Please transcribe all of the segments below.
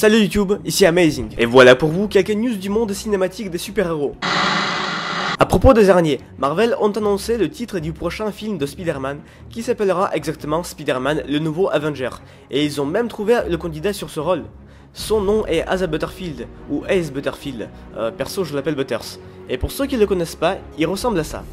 Salut YouTube, ici Amazing, et voilà pour vous quelques news du monde cinématique des super-héros. À propos des araignées, Marvel ont annoncé le titre du prochain film de Spider-Man, qui s'appellera exactement Spider-Man le nouveau Avenger, et ils ont même trouvé le candidat sur ce rôle. Son nom est Asa Butterfield, ou Ace Butterfield, perso je l'appelle Butters, et pour ceux qui ne le connaissent pas, il ressemble à ça.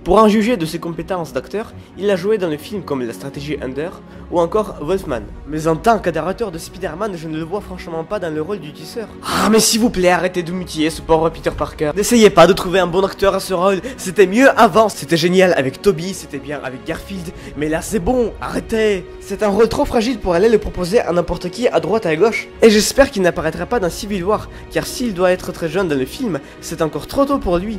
Pour en juger de ses compétences d'acteur, il a joué dans le film comme La Stratégie Under ou encore Wolfman. Mais en tant qu'adorateur de Spider-Man, je ne le vois franchement pas dans le rôle du tisseur. Ah mais s'il vous plaît, arrêtez de mutiler ce pauvre Peter Parker. N'essayez pas de trouver un bon acteur à ce rôle, c'était mieux avant. C'était génial avec Tobey, c'était bien avec Garfield, mais là c'est bon, arrêtez. C'est un rôle trop fragile pour aller le proposer à n'importe qui à droite et à gauche. Et j'espère qu'il n'apparaîtra pas dans Civil War, car s'il doit être très jeune dans le film, c'est encore trop tôt pour lui.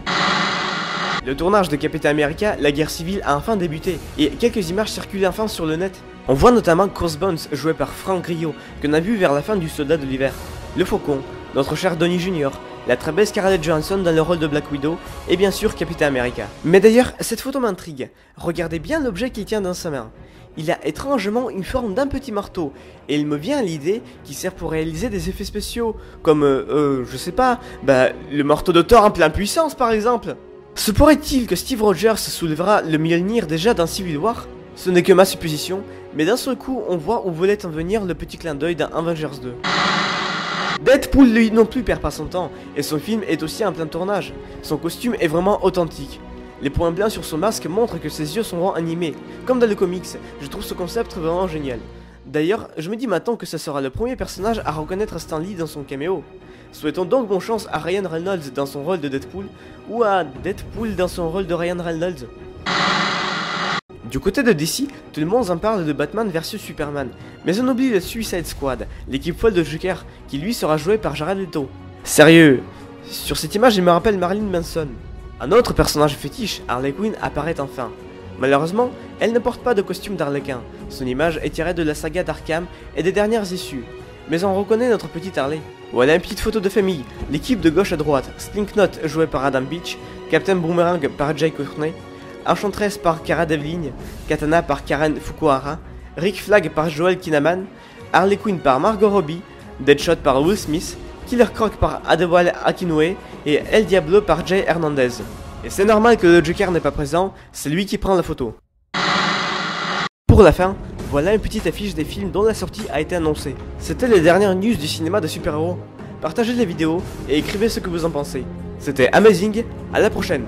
Le tournage de Captain America, la guerre civile a enfin débuté, et quelques images circulent enfin sur le net. On voit notamment Crossbones joué par Frank Grillo, qu'on a vu vers la fin du Soldat de l'hiver, le Faucon, notre cher Donnie Jr., la très belle Scarlett Johansson dans le rôle de Black Widow, et bien sûr Captain America. Mais d'ailleurs, cette photo m'intrigue, regardez bien l'objet qu'il tient dans sa main. Il a étrangement une forme d'un petit marteau, et il me vient à l'idée qu'il sert pour réaliser des effets spéciaux, comme, je sais pas, le marteau de Thor en pleine puissance par exemple. Se pourrait-il que Steve Rogers soulèvera le Mjolnir déjà dans Civil War? Ce n'est que ma supposition, mais d'un seul coup on voit où voulait en venir le petit clin d'œil dans Avengers 2. Deadpool lui non plus perd pas son temps, et son film est aussi en plein tournage. Son costume est vraiment authentique. Les points blancs sur son masque montrent que ses yeux seront animés, comme dans le comics. Je trouve ce concept vraiment génial. D'ailleurs, je me dis maintenant que ce sera le premier personnage à reconnaître Stan Lee dans son caméo. Souhaitons donc bonne chance à Ryan Reynolds dans son rôle de Deadpool, ou à Deadpool dans son rôle de Ryan Reynolds. Du côté de DC, tout le monde en parle de Batman vs Superman, mais on oublie le Suicide Squad, l'équipe folle de Joker, qui lui sera joué par Jared Leto. Sérieux, sur cette image il me rappelle Marilyn Manson. Un autre personnage fétiche, Harley Quinn, apparaît enfin. Malheureusement, elle ne porte pas de costume d'Arlequin, son image est tirée de la saga d'Arkham et des dernières issues. Mais on reconnaît notre petite Harley. Voilà une petite photo de famille, l'équipe de gauche à droite, Slinknot joué par Adam Beach, Captain Boomerang par Jay Courtney, Enchantress par Cara Delevingne, Katana par Karen Fukuhara, Rick Flag par Joel Kinnaman, Harley Quinn par Margot Robbie, Deadshot par Will Smith, Killer Croc par Adewale Akinwumi et El Diablo par Jay Hernandez. Et c'est normal que le Joker n'est pas présent, c'est lui qui prend la photo. Pour la fin, voilà une petite affiche des films dont la sortie a été annoncée. C'était les dernières news du cinéma de super-héros. Partagez les vidéos et écrivez ce que vous en pensez. C'était Amazing, à la prochaine.